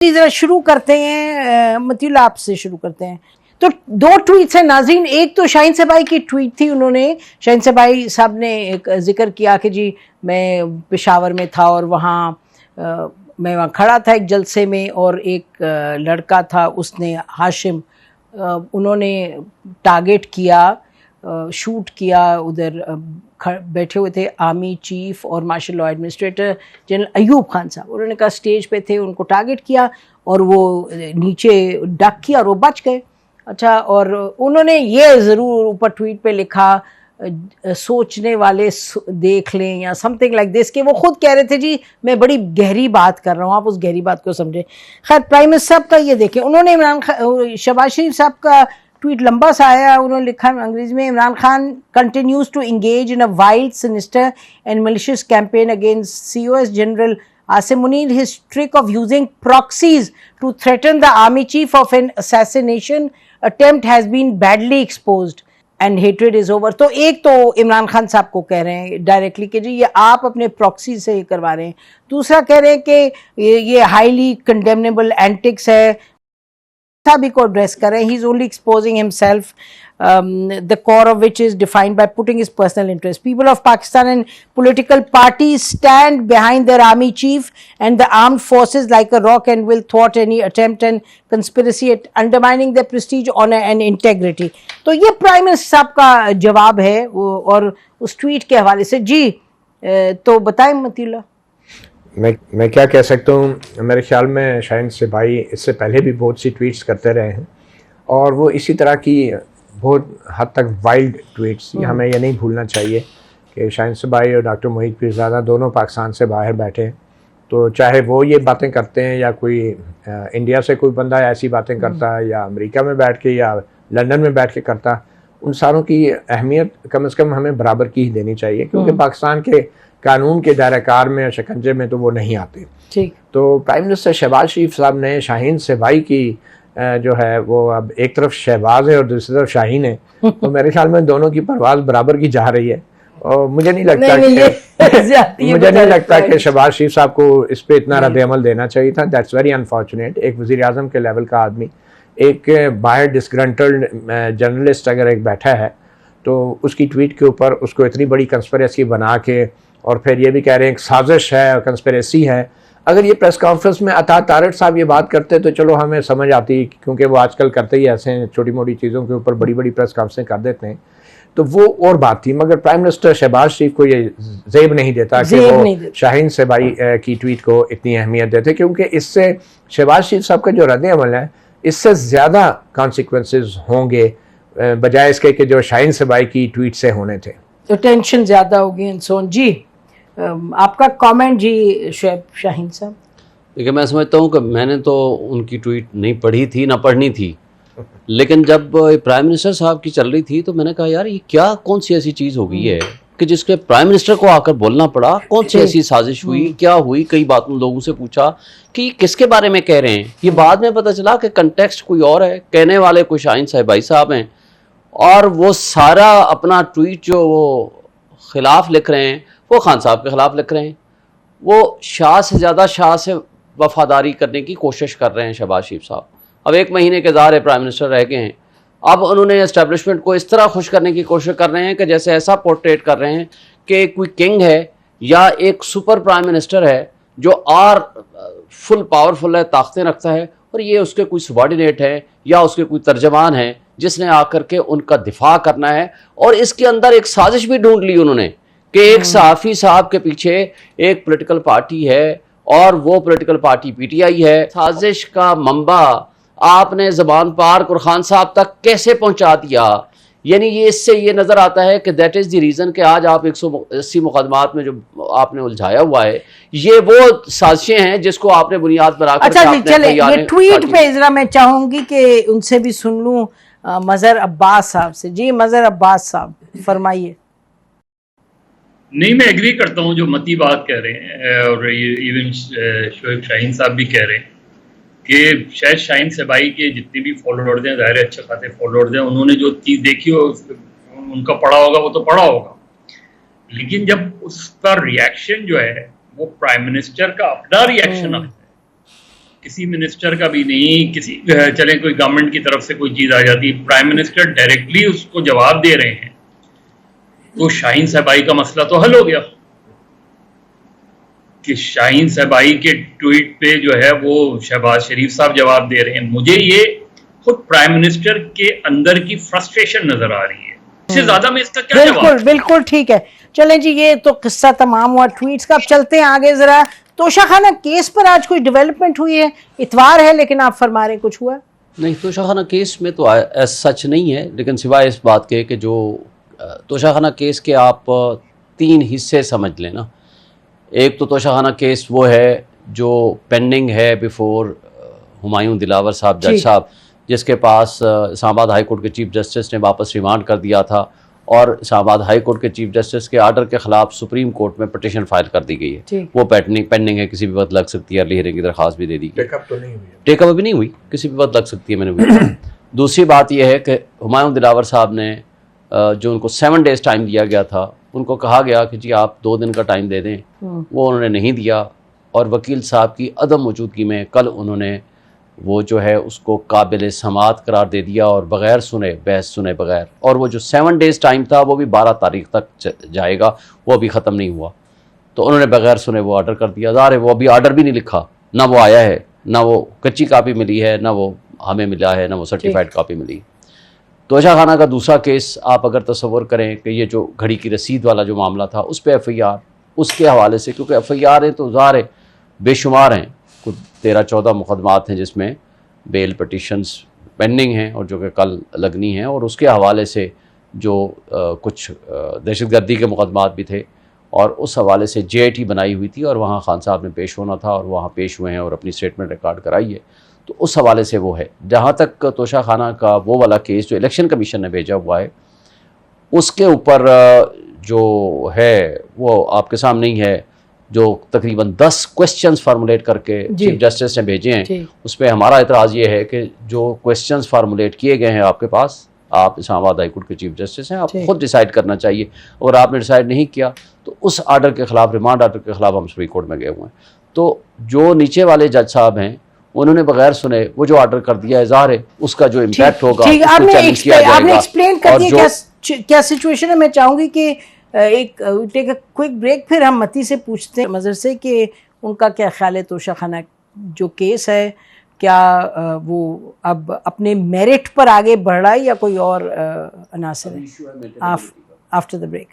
ذرا شروع کرتے ہیں متیل آپ سے شروع کرتے ہیں. تو دو ٹویٹس ہیں ناظرین. ایک تو شاہین صاحب کی ٹویٹ تھی, انہوں نے شاہین صاحب نے ایک ذکر کیا کہ جی میں پشاور میں تھا اور وہاں میں وہاں کھڑا تھا ایک جلسے میں, اور ایک لڑکا تھا اس نے ہاشم, انہوں نے ٹارگٹ کیا, شوٹ کیا. ادھر بیٹھے ہوئے تھے آرمی چیف اور martial law administrator general Ayub Khan صاحب. انہوں نے کہا اسٹیج پہ تھے, ان کو ٹارگٹ کیا اور وہ نیچے ڈک کیا اور وہ بچ گئے. اچھا, اور انہوں نے یہ ضرور اوپر ٹویٹ پہ لکھا سوچنے والے دیکھ لیں یا سم تھنگ لائک دس, کہ وہ خود کہہ رہے تھے جی میں بڑی گہری بات کر رہا ہوں, آپ اس گہری بات کو سمجھیں. خیر پرائم منسٹر صاحب کا یہ دیکھیں, انہوں نے شہباز شریف صاحب کا ٹویٹ لمبا سا آیا, انہوں نے لکھا انگریزی میں, Imran Khan continues to engage in a wild sinister and malicious campaign against COS general Asim Munir. His trick of using proxies to threaten the army chief of an assassination attempt has been badly exposed and hatred is over. تو ایک تو عمران خان صاحب کو کہہ رہے ہیں directly کہ جی یہ آپ اپنے پراکسی سے یہ کروا رہے ہیں. دوسرا کہہ رہے ہیں کہ یہ ہائیلی کنڈیمنیبل اینٹکس ہے, بھی کو ایڈریس کر رہے ہیں. He is only exposing himself, the core of which is defined by putting his personal interest. People of Pakistan and political parties stand behind their army chief and the armed forces like a rock and will thwart any attempt and conspiracy at undermining their prestige, honor and integrity. تو یہ prime minister صاحب کا جواب ہے اور اس tweet کے حوالے سے. جی تو بتائیں متی اللہ. میں کیا کہہ سکتا ہوں. میرے خیال میں شاہین سے بھائی اس سے پہلے بھی بہت سی ٹویٹس کرتے رہے ہیں اور وہ اسی طرح کی بہت حد تک وائلڈ ٹویٹس, ہمیں یہ نہیں بھولنا چاہیے کہ شاہین سے بھائی اور ڈاکٹر محیط پیرزادہ دونوں پاکستان سے باہر بیٹھے ہیں. تو چاہے وہ یہ باتیں کرتے ہیں یا کوئی انڈیا سے کوئی بندہ ایسی باتیں کرتا ہے یا امریکہ میں بیٹھ کے یا لندن میں بیٹھ کے کرتا, ان ساروں کی اہمیت کم از کم ہمیں برابر کی ہی دینی چاہیے, کیونکہ پاکستان کے قانون کے دائرہ کار میں اور شکنجے میں تو وہ نہیں آتے. تو پرائم منسٹر شہباز شریف صاحب نے شاہین سے بھائی کی جو ہے وہ اب ایک طرف شہباز ہے اور دوسری طرف شاہین ہے, تو میرے خیال میں دونوں کی پرواز برابر کی جا رہی ہے. اور مجھے نہیں لگتا کہ شہباز شریف صاحب کو اس پہ اتنا رد عمل دینا چاہیے تھا. That's very unfortunate. ایک وزیر اعظم کے لیول کا آدمی ایک باہر ڈسگرنٹلڈ جرنلسٹ اگر ایک بیٹھا ہے تو اس کی ٹویٹ کے اوپر اس کو اتنی بڑی کنسپریسی بنا کے اور پھر یہ بھی کہہ رہے ہیں ایک سازش ہے اور کنسپریسی ہے. اگر یہ پریس کانفرنس میں عطا طارق صاحب یہ بات کرتے تو چلو ہمیں سمجھ آتی, کیونکہ وہ آج کل کرتے ہی ایسے ہیں, چھوٹی موٹی چیزوں کے اوپر بڑی بڑی پریس کانفرنسیں کر دیتے ہیں, تو وہ اور بات تھی. مگر پرائم منسٹر شہباز شریف کو یہ زیب نہیں دیتا کہ وہ شاہین سے بھائی کی ٹویٹ کو اتنی اہمیت دیتے, کیونکہ اس سے شہباز شریف صاحب کا جو رد عمل ہے اس سے زیادہ کانسیکوینسز ہوں گے بجائے اس کے کہ جو شاہین سے بھائی کی ٹویٹ سے ہونے تھے. تو ٹینشن زیادہ ہوگی. جی آپ کا کامنٹ جی شاہین صاحب. دیکھیے میں سمجھتا ہوں کہ میں نے تو ان کی ٹویٹ نہیں پڑھی تھی نہ پڑھنی تھی, لیکن جب پرائم منسٹر صاحب کی چل رہی تھی تو میں نے کہا یار یہ کیا کون سی ایسی چیز ہو گئی ہے کہ جس کے پرائم منسٹر کو آ کر بولنا پڑا, کون سی ایسی سازش ہوئی, کیا ہوئی. کئی باتوں لوگوں سے پوچھا کہ یہ کس کے بارے میں کہہ رہے ہیں, یہ بعد میں پتہ چلا کہ کنٹیکسٹ کوئی اور ہے, کہنے والے کوئی شاہین صاحب صاحب ہیں, اور وہ سارا اپنا ٹویٹ جو وہ خلاف لکھ رہے ہیں وہ خان صاحب کے خلاف لکھ رہے ہیں. وہ شاہ سے زیادہ شاہ سے وفاداری کرنے کی کوشش کر رہے ہیں شہباز شریف صاحب. اب 1 مہینے کے ظاہر پرائم منسٹر رہ گئے ہیں, اب انہوں نے اسٹیبلشمنٹ کو اس طرح خوش کرنے کی کوشش کر رہے ہیں کہ جیسے ایسا پورٹریٹ کر رہے ہیں کہ کوئی کنگ ہے یا ایک سپر پرائم منسٹر ہے جو اور فل پاورفل ہے, طاقتیں رکھتا ہے, اور یہ اس کے کوئی سبارڈینیٹ ہے یا اس کے کوئی ترجمان ہے جس نے آ کر کے ان کا دفاع کرنا ہے. اور اس کے اندر ایک سازش بھی ڈھونڈ لی انہوں نے کہ ایک صحافی صاحب کے پیچھے ایک پولیٹیکل پارٹی ہے اور وہ پولیٹیکل پارٹی PTI ہے. سازش کا منبع آپ نے زبان پارک اور خان صاحب تک کیسے پہنچا دیا؟ یعنی یہ اس سے یہ نظر آتا ہے کہ دیٹ از دی ریزن کہ آج آپ 180 مقدمات میں جو آپ نے الجھایا ہوا ہے یہ وہ سازشیں ہیں جس کو آپ نے بنیاد بنا کر. اچھا جی چلے یہ ٹویٹ پہ ذرا میں چاہوں گی کہ ان سے بھی سن لوں مظہر عباس صاحب سے. جی مظہر عباس صاحب فرمائیے. نہیں میں ایگری کرتا ہوں جو متی بات کہہ رہے ہیں اور ایون شعیب شاہین صاحب بھی کہہ رہے ہیں کہ شاید شاہین صاحب کے جتنے بھی فالوورز ہیں ظاہر اچھے خاصے فالوورز ہیں, انہوں نے جو چیز دیکھی ہو ان کا پڑھا ہوگا وہ تو پڑھا ہوگا, لیکن جب اس کا ریاکشن جو ہے وہ پرائم منسٹر کا اپنا ریاکشن آتا ہے کسی منسٹر کا بھی نہیں, کسی چلیں کوئی گورنمنٹ کی طرف سے کوئی چیز آ جاتی, پرائم منسٹر ڈائریکٹلی اس کو جواب دے رہے ہیں, تو شاہین صاحبائی کا مسئلہ تو حل ہو گیا کہ شاہین صاحبائی کے ٹویٹ پہ جو ہے وہ شہباز شریف صاحب جواب دے رہے ہیں. مجھے یہ خود پرائم منسٹر کے اندر کی فرسٹریشن نظر آ رہی ہے, اس سے زیادہ میں اس کا کیا جواب. بالکل بالکل ٹھیک ہے. چلیں جی, یہ تو قصہ تمام ہوا ٹویٹس کا. اب چلتے ہیں آگے ذرا. توشہ خانہ کیس پر آج کوئی ڈیولپمنٹ ہوئی ہے؟ اتوار ہے لیکن آپ فرما رہے ہیں کچھ ہوا؟ نہیں, توشہ خانہ کیس میں تو ایس سچ نہیں ہے, لیکن سوائے اس بات کے کہ جو توشہ خانہ کیس کے آپ 3 حصے سمجھ لیں نا. ایک تو توشہ خانہ کیس وہ ہے جو پینڈنگ ہے بیفور ہمایوں دلاور صاحب جج صاحب, جس کے پاس اسلام آباد ہائی کورٹ کے چیف جسٹس نے واپس ریمانڈ کر دیا تھا, اور اسلام آباد ہائی کورٹ کے چیف جسٹس کے آرڈر کے خلاف سپریم کورٹ میں پٹیشن فائل کر دی گئی ہے. وہ پینڈنگ ہے, کسی بھی وقت لگ سکتی ہے, ارلی ہیئرنگ کی درخواست بھی دے دی گئی. ٹیک اپ ابھی نہیں ہوئی, کسی بھی وقت لگ سکتی ہے, میں نے. دوسری بات یہ ہے کہ ہمایوں دلاور صاحب نے جو ان کو 7 days ٹائم دیا گیا تھا, ان کو کہا گیا کہ جی آپ 2 دن کا ٹائم دے دیں, وہ انہوں نے نہیں دیا, اور وکیل صاحب کی عدم موجودگی میں کل انہوں نے وہ جو ہے اس کو قابل سماعت قرار دے دیا, اور بغیر سنے, بحث سنے بغیر. اور وہ جو 7 days ٹائم تھا وہ بھی 12 تاریخ تک جائے گا, وہ ابھی ختم نہیں ہوا. تو انہوں نے بغیر سنے وہ آرڈر کر دیا. ظاہر ہے وہ ابھی آرڈر بھی نہیں لکھا, نہ وہ آیا ہے, نہ وہ کچی کاپی ملی ہے, نہ وہ ہمیں ملا ہے, نہ وہ سرٹیفائڈ کاپی ملی. توشہ خانہ کا دوسرا کیس آپ اگر تصور کریں کہ یہ جو گھڑی کی رسید والا جو معاملہ تھا, اس پہ FIR, اس کے حوالے سے, کیونکہ FIR ہیں تو ظاہر ہے بے شمار ہیں, کچھ 13-14 مقدمات ہیں جس میں بیل پٹیشنز پینڈنگ ہیں اور جو کہ کل لگنی ہیں, اور اس کے حوالے سے جو کچھ دہشت گردی کے مقدمات بھی تھے, اور اس حوالے سے JIT بنائی ہوئی تھی, اور وہاں خان صاحب نے پیش ہونا تھا, اور وہاں پیش ہوئے ہیں اور اپنی اسٹیٹمنٹ ریکارڈ کرائی ہے. تو اس حوالے سے وہ ہے. جہاں تک توشہ خانہ کا وہ والا کیس جو الیکشن کمیشن نے بھیجا ہوا ہے, اس کے اوپر جو ہے وہ آپ کے سامنے ہی ہے, جو تقریباً 10 کویسچنز فارمولیٹ کر کے چیف جسٹس نے بھیجے ہیں. اس پہ ہمارا اعتراض یہ ہے کہ جو کویسچنز فارمولیٹ کیے گئے ہیں آپ کے پاس, آپ اسلام آباد ہائی کورٹ کے چیف جسٹس ہیں, آپ خود ڈیسائیڈ کرنا چاہیے. اور آپ نے ڈیسائیڈ نہیں کیا تو اس آرڈر کے خلاف, ریمانڈ آرڈر کے خلاف ہم سپریم کورٹ میں گئے ہوئے ہیں. تو جو نیچے والے جج صاحب ہیں انہوں نے بغیر سنے وہ جو آرڈر کر دیا ہے, ظاہر ہے اس کا جو امپیکٹ ہوگا اس کو چیلنج کیا جائے گا. آپ نے ایکسپلین کر دیا کیا سچویشن ہے. میں چاہوں گی کہ ایک ٹیک اے کوئک بریک, پھر ہم متی سے پوچھتے ہیں مظہر سے کہ ان کا کیا خیال ہے توشہ خانہ جو کیس ہے, کیا وہ اب اپنے میرٹ پر آگے بڑھ رہا ہے یا کوئی اور عناصر ہے. After the break.